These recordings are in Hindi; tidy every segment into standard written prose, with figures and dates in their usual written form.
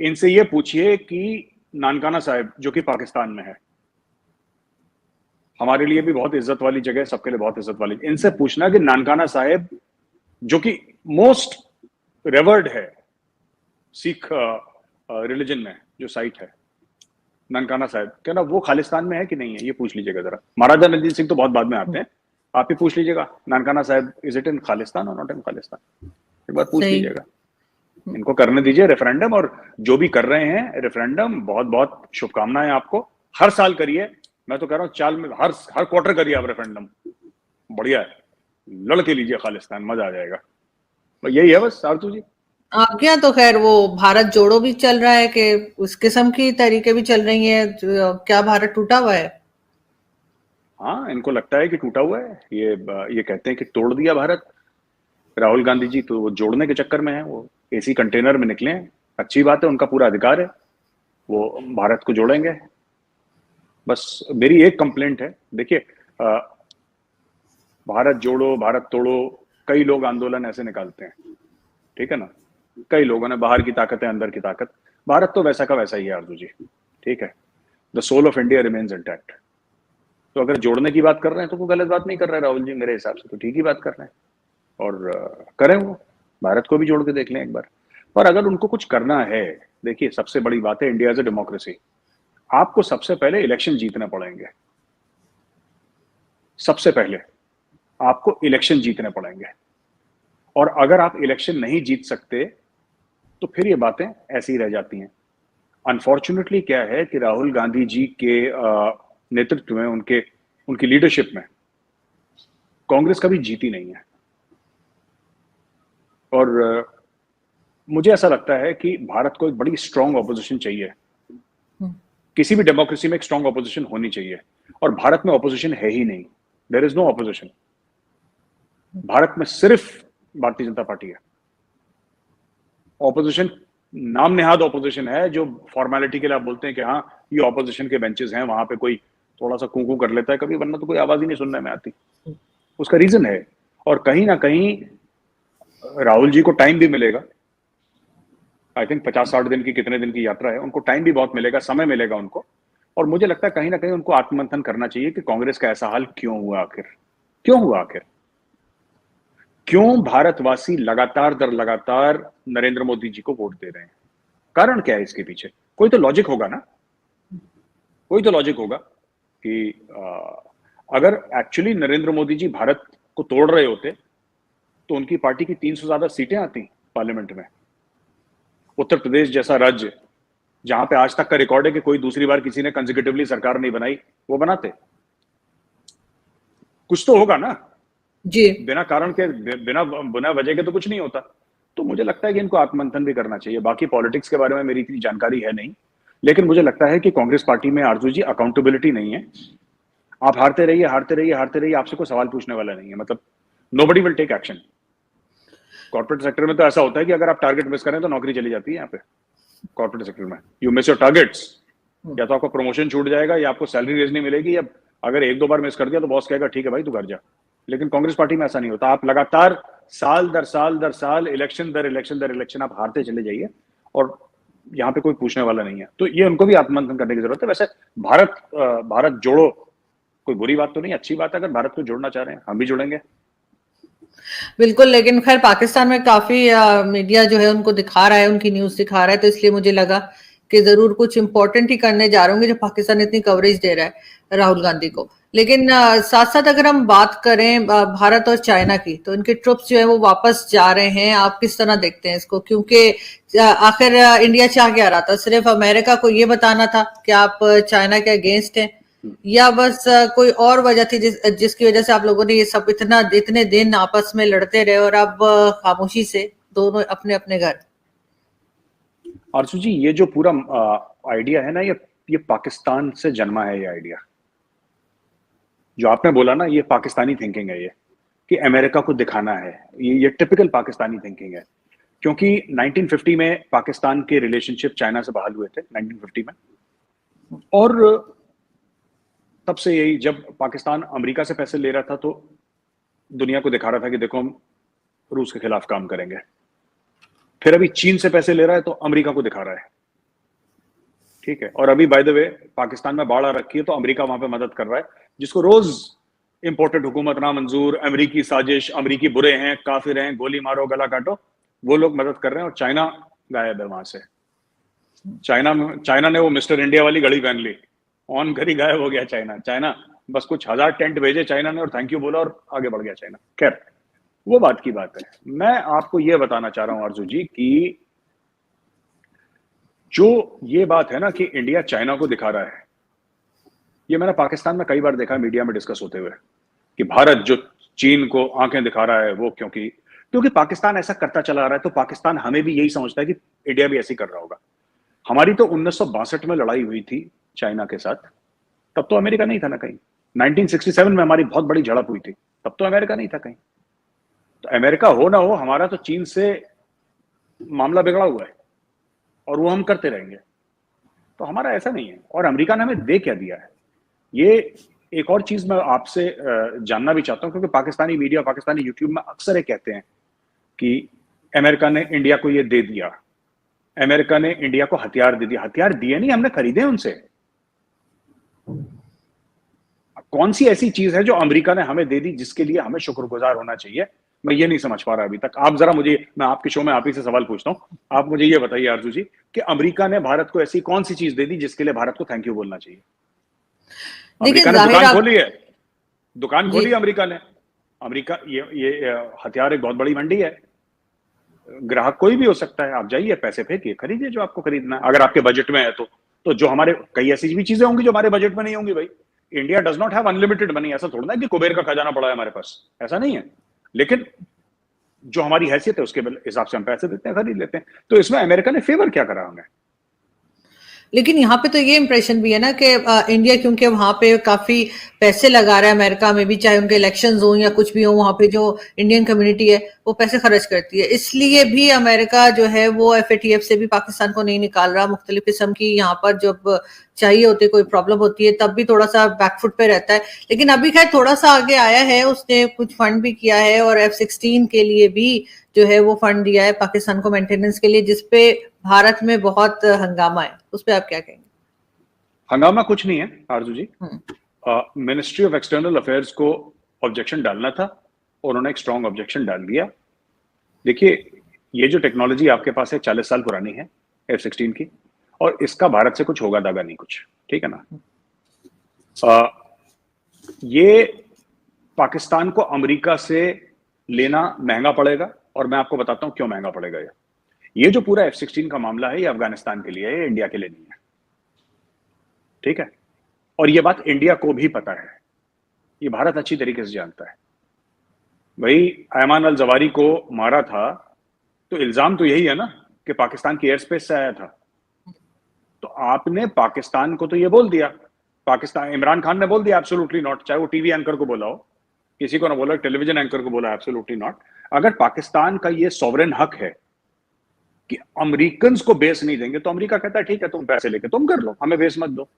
इनसे ये पूछिए कि नानकाना साहिब जो कि पाकिस्तान में है, हमारे लिए भी बहुत इज्जत वाली जगह है, सबके लिए बहुत इज्जत वाली, इनसे पूछना कि नानकाना साहिब जो कि मोस्ट रेवर्ड है सिख रिलीजन में जो साइट है नानकाना साहिब, क्या ना वो खालिस्तान में है कि नहीं है, ये पूछ लीजिएगा जरा। महाराजा रणजीत सिंह तो बहुत बाद में आते हैं, आप ही पूछ लीजिएगा Nankana Sahib is it in Khalistan और नॉट इन खालिस्तान, एक बार पूछ सही। लीजिएगा। इनको करने दीजिए रेफरेंडम, और जो भी कर रहे हैं रेफरेंडम, बहुत बहुत शुभकामनाएं आपको, हर साल करिए। मैं तो कह रहा हूँ चाल में हर हर क्वार्टर करिए आप रेफरेंडम, बढ़िया है, लड़के लीजिए खालिस्तान, मजा आ जाएगा। तो यही है बस आरतू जी। आपके यहाँ तो खैर वो भारत जोड़ो भी चल रहा है कि उस किस्म की तरीके भी चल रही हैं, क्या भारत टूटा हुआ है? हाँ, इनको लगता है कि टूटा हुआ है, ये कहते हैं कि तोड़ दिया भारत। राहुल गांधी जी तो वो जोड़ने के चक्कर में है, वो एसी कंटेनर में निकले हैं, अच्छी बात है, उनका पूरा अधिकार है, वो भारत को जोड़ेंगे। बस मेरी एक कंप्लेंट है, देखिए भारत जोड़ो भारत तोड़ो, कई लोग आंदोलन ऐसे निकालते हैं, ठीक है ना, कई लोगों ने, बाहर की ताकत है अंदर की ताकत, भारत तो वैसा का वैसा ही है आरजू जी, ठीक है, the soul of India remains intact. तो अगर जोड़ने की बात कर रहे हैं तो कोई गलत बात नहीं कर रहे हैं राहुल जी, मेरे हिसाब से तो ठीक ही बात कर रहे हैं, और करें वो, भारत को भी जोड़ के देख लें एक बार। पर अगर उनको कुछ करना है, देखिए सबसे बड़ी बात है इंडिया इज अ डेमोक्रेसी, आपको सबसे पहले इलेक्शन जीतने पड़ेंगे, सबसे पहले आपको इलेक्शन जीतने पड़ेंगे, और अगर आप इलेक्शन नहीं जीत सकते तो फिर ये बातें ऐसी ही रह जाती हैं। अनफॉर्चुनेटली क्या है कि राहुल गांधी जी के नेतृत्व में, उनकी लीडरशिप में कांग्रेस कभी जीती नहीं है, और मुझे ऐसा लगता है कि भारत को एक बड़ी स्ट्रांग ऑपोजिशन चाहिए, किसी भी डेमोक्रेसी में एक स्ट्रांग ऑपोजिशन होनी चाहिए, और भारत में ऑपोजिशन है ही नहीं, there is no opposition, Bharat में सिर्फ भारतीय जनता पार्टी है। ऑपोजिशन नाम नेहाद ऑपोजिशन है, जो फॉर्मेलिटी के लिए आप बोलते हैं कि हाँ ये ऑपोजिशन के बेंचेस हैं, वहां पे कोई थोड़ा सा कूकू कर लेता है कभी, वरना तो कोई आवाज ही नहीं सुनने में आती, उसका रीजन है। और कहीं ना कहीं राहुल जी को टाइम भी मिलेगा, आई थिंक 50-60 दिन की, कितने दिन की यात्रा है, उनको टाइम भी बहुत मिलेगा, समय मिलेगा उनको, और मुझे लगता है कहीं ना कहीं उनको आत्ममंथन करना चाहिए कि कांग्रेस का ऐसा हाल क्यों हुआ, आखिर क्यों हुआ, आखिर क्यों भारतवासी लगातार दर लगातार नरेंद्र मोदी जी को वोट दे रहे हैं, कारण क्या है इसके पीछे? कोई तो लॉजिक होगा ना, कोई तो लॉजिक होगा कि अगर एक्चुअली नरेंद्र मोदी जी भारत को तोड़ रहे होते तो उनकी पार्टी की 300 ज्यादा सीटें आती पार्लियामेंट में। उत्तर प्रदेश जैसा राज्य जहां पे आज तक का रिकॉर्ड है कि कोई दूसरी बार किसी ने कंसेक्यूटिवली सरकार नहीं बनाई, वो बनाते, कुछ तो होगा ना जी। बिना कारण के, बिना बिना वजह के तो कुछ नहीं होता। तो मुझे लगता है कि इनको आत्ममंथन भी करना चाहिए। बाकी पॉलिटिक्स के बारे में मेरी इतनी जानकारी है नहीं, लेकिन मुझे लगता है कि कांग्रेस पार्टी में आरजू जी अकाउंटेबिलिटी नहीं है। आप हारते रहिए हारते रहिए हारते रहिए, आपसे कोई सवाल पूछने वाला नहीं है, मतलब nobody will take action. Corporate sector में तो ऐसा होता है कि अगर आप टारगेट मिस करें तो नौकरी चली जाती है। यहाँ पे कॉर्पोरेट सेक्टर में यू मिस योर टारगेट्स, या तो आपका प्रमोशन छूट जाएगा, या आपको सैलरी रेज नहीं मिलेगी, या अगर एक दो बार मिस कर दिया तो बॉस कहेगा ठीक है भाई तू घर जा। लेकिन कांग्रेस पार्टी में ऐसा नहीं होता, आप लगातार साल दर साल दर साल, इलेक्शन दर इलेक्शन दर इलेक्शन आप हारते चले जाइए, और यहाँ पे कोई पूछने वाला नहीं है। तो ये उनको भी आत्ममंथन करने की जरूरत है। वैसे भारत जोड़ो कोई बुरी बात तो नहीं, अच्छी बात है, अगर भारत को जोड़ना चाह रहे हैं हम भी जुड़ेंगे। बिल्कुल, लेकिन खैर पाकिस्तान में काफी मीडिया जो है उनको दिखा रहा है, उनकी न्यूज दिखा रहा है, तो इसलिए मुझे लगा कि जरूर कुछ इंपॉर्टेंट ही करने जा रहे होंगे जो पाकिस्तान इतनी कवरेज दे रहा है राहुल गांधी को। लेकिन साथ साथ अगर हम बात करें भारत और चाइना की, तो इनके ट्रुप्स जो है वो वापस जा रहे हैं, आप किस तरह देखते हैं इसको? क्योंकि आखिर इंडिया चाह क्या रहा था? सिर्फ अमेरिका को ये बताना था कि आप चाइना के अगेंस्ट हैं, या बस कोई और वजह थी जिसकी वजह से आप लोगों ने ये सब इतने दिन आपस में लड़ते रहे और अब खामोशी से दोनों अपने अपने घर? आरसू जी, ये जो पूरा आइडिया है ना, ये पाकिस्तान से जन्मा है। ये आइडिया जो आपने बोला ना, ये पाकिस्तानी थिंकिंग है, ये कि अमेरिका को दिखाना है, ये टिपिकल पाकिस्तानी थिंकिंग है। क्योंकि 1950 में पाकिस्तान के रिलेशनशिप चाइना से बहाल हुए थे 1950 में, और तब से यही, जब पाकिस्तान अमेरिका से पैसे ले रहा था तो दुनिया को दिखा रहा था कि देखो हम रूस के खिलाफ काम करेंगे। फिर अभी चीन से पैसे ले रहा है तो अमेरिका को दिखा रहा है ठीक है। और अभी बाय द वे पाकिस्तान में बाढ़ आ रखी है तो अमेरिका वहां पे मदद कर रहा है, जिसको रोज इंपोर्टेड हुकूमत ना मंजूर, अमेरिकी साजिश, अमेरिकी बुरे हैं, काफिर हैं, गोली मारो गला काटो, वो लोग मदद कर रहे हैं। और चाइना गायब है वहां से। चाइना ने वो मिस्टर इंडिया वाली घड़ी पहन ली, ऑन करी, गायब हो गया चाइना। चाइना बस कुछ 1000 टेंट भेजे चाइना ने और थैंक यू बोला और आगे बढ़ गया चाइना। खैर वो बात की बात है। मैं आपको ये बताना चाह रहा हूं आरजू जी कि जो ये बात है ना कि इंडिया चाइना को दिखा रहा है, ये मैंने पाकिस्तान में कई बार देखा है मीडिया में डिस्कस होते हुए कि भारत जो चीन को आंखें दिखा रहा है वो क्योंकि पाकिस्तान ऐसा करता चला आ रहा है, तो पाकिस्तान हमें भी यही समझता है कि इंडिया भी ऐसे ही कर रहा होगा। हमारी तो 1962 में लड़ाई हुई थी चाइना के साथ, तब तो अमेरिका नहीं था ना कहीं। 1967 में हमारी बहुत बड़ी झड़प हुई थी, तब तो अमेरिका नहीं था कहीं। तो अमेरिका हो ना हो, हमारा तो चीन से मामला बिगड़ा हुआ है और वो हम करते रहेंगे। तो हमारा ऐसा नहीं है। और अमेरिका ने हमें दे क्या दिया है, ये एक और चीज मैं आपसे जानना भी चाहता हूं, क्योंकि पाकिस्तानी मीडिया, पाकिस्तानी यूट्यूब में अक्सर ये कहते हैं कि अमेरिका ने इंडिया को ये दे दिया, अमेरिका ने इंडिया को हथियार दे दिया। हथियार दिए नहीं, हमने खरीदे उनसे। कौन सी ऐसी चीज है जो अमेरिका ने हमें दे दी जिसके लिए हमें शुक्रगुजार होना चाहिए? मैं ये नहीं समझ पा रहा अभी तक। आप जरा मुझे, मैं आपके शो में आप ही से सवाल पूछता हूं, आप मुझे ये बताइए आरजू जी कि अमेरिका ने भारत को ऐसी कौन सी चीज दे दी जिसके लिए भारत को थैंक यू बोलना चाहिए? अमेरिका ने दुकान खोली है, दुकान खोली अमेरिका ने। अमेरिका ये हथियार एक बहुत बड़ी मंडी है, ग्राहक कोई भी हो सकता है। आप जाइए, पैसे फेंकिए, खरीदिए जो आपको खरीदना है, अगर आपके बजट में है तो जो हमारे कई ऐसी भी चीजें होंगी जो हमारे बजट में नहीं होंगी। भाई India does not have unlimited money. ऐसा थोड़ा ना कि कुबेर का खजाना पड़ा है हमारे पास, ऐसा नहीं है। लेकिन जो हमारी हैसियत है उसके हिसाब से हम पैसे देते हैं, खरीद लेते हैं। तो इसमें अमेरिका ने फेवर क्या करा हमें? लेकिन यहाँ पे तो ये इंप्रेशन भी है ना कि इंडिया क्योंकि वहां पे काफी पैसे लगा रहा है अमेरिका में भी, चाहे उनके इलेक्शंस हो या कुछ भी हो, वहां पे जो इंडियन कम्युनिटी है वो पैसे खर्च करती है, इसलिए भी अमेरिका जो है वो FATF से भी पाकिस्तान को नहीं निकाल रहा। मुख्तलिफ किस्म की यहाँ पर जब चाहिए होती है, कोई प्रॉब्लम होती है, तब भी थोड़ा सा बैकफुट पे रहता है। लेकिन अभी खैर थोड़ा सा आगे आया है, उसने कुछ फंड भी किया है और F-16 के लिए भी जो है वो फंड दिया है पाकिस्तान को मेंटेनेंस के लिए, जिसपे भारत में बहुत हंगामा है। उस पर आप क्या कहेंगे? हंगामा कुछ नहीं है आरजू जी। मिनिस्ट्री ऑफ एक्सटर्नल अफेयर्स को ऑब्जेक्शन डालना था, उन्होंने एक स्ट्रॉन्ग ऑब्जेक्शन डाल दिया। देखिए, ये जो टेक्नोलॉजी आपके पास है 40 साल पुरानी है F-16 की, और इसका भारत से कुछ होगा दागा नहीं कुछ, ठीक है ना। ये पाकिस्तान को अमेरिका से लेना महंगा पड़ेगा, और मैं आपको बताता हूं क्यों महंगा पड़ेगा। ये जो पूरा F-16 का मामला है, ये अफगानिस्तान के लिए है, इंडिया के लिए नहीं है, ठीक है। और ये बात इंडिया को भी पता है, ये भारत अच्छी तरीके से जानता है। भाई अयमान अल जवारी को मारा था तो इल्जाम तो यही है ना कि पाकिस्तान की एयर स्पेस से आया था। तो आपने पाकिस्तान को तो ये बोल दिया, पाकिस्तान, इमरान खान ने बोल दिया एब्सोल्युटली नॉट, चाहे वो टीवी एंकर को बोला हो, किसी को ना बोला, टेलीविजन एंकर को बोला एब्सोल्युटली नॉट। अगर पाकिस्तान का ये सॉवरेन हक है कि अमेरिकन को बेस नहीं देंगे, तो अमेरिका कहता है ठीक है तुम पैसे लेके तुम कर लो, हमें बेस मत दो,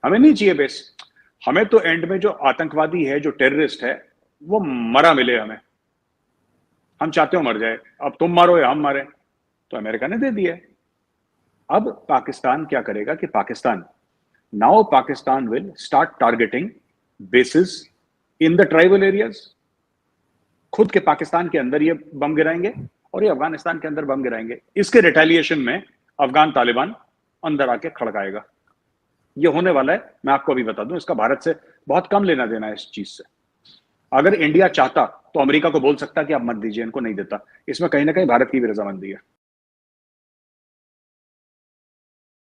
हमें नहीं चाहिए बेस। हमें तो एंड में जो आतंकवादी है, जो टेररिस्ट है, वो मरा मिले हमें, हम चाहते हो मर जाए, अब तुम मारो या हम मारे। तो अमेरिका ने दे दिया। अब पाकिस्तान क्या करेगा कि Pakistan will start targeting basis in the tribal areas. खुद के पाकिस्तान के अंदर ये बम गिराएंगे और ये अफगानिस्तान के अंदर बम गिराएंगे। इसके रिटेलिएशन में अफगान तालिबान अंदर आके खड़काएगा। ये होने वाला है। मैं आपको अभी बता दूं, इसका भारत से बहुत कम लेना देना है इस चीज से। अगर इंडिया चाहता तो अमेरिका को बोल सकता कि आप मत दीजिए, इनको नहीं देता। इसमें कहीं ना कहीं भारत की भी रजामंदी है।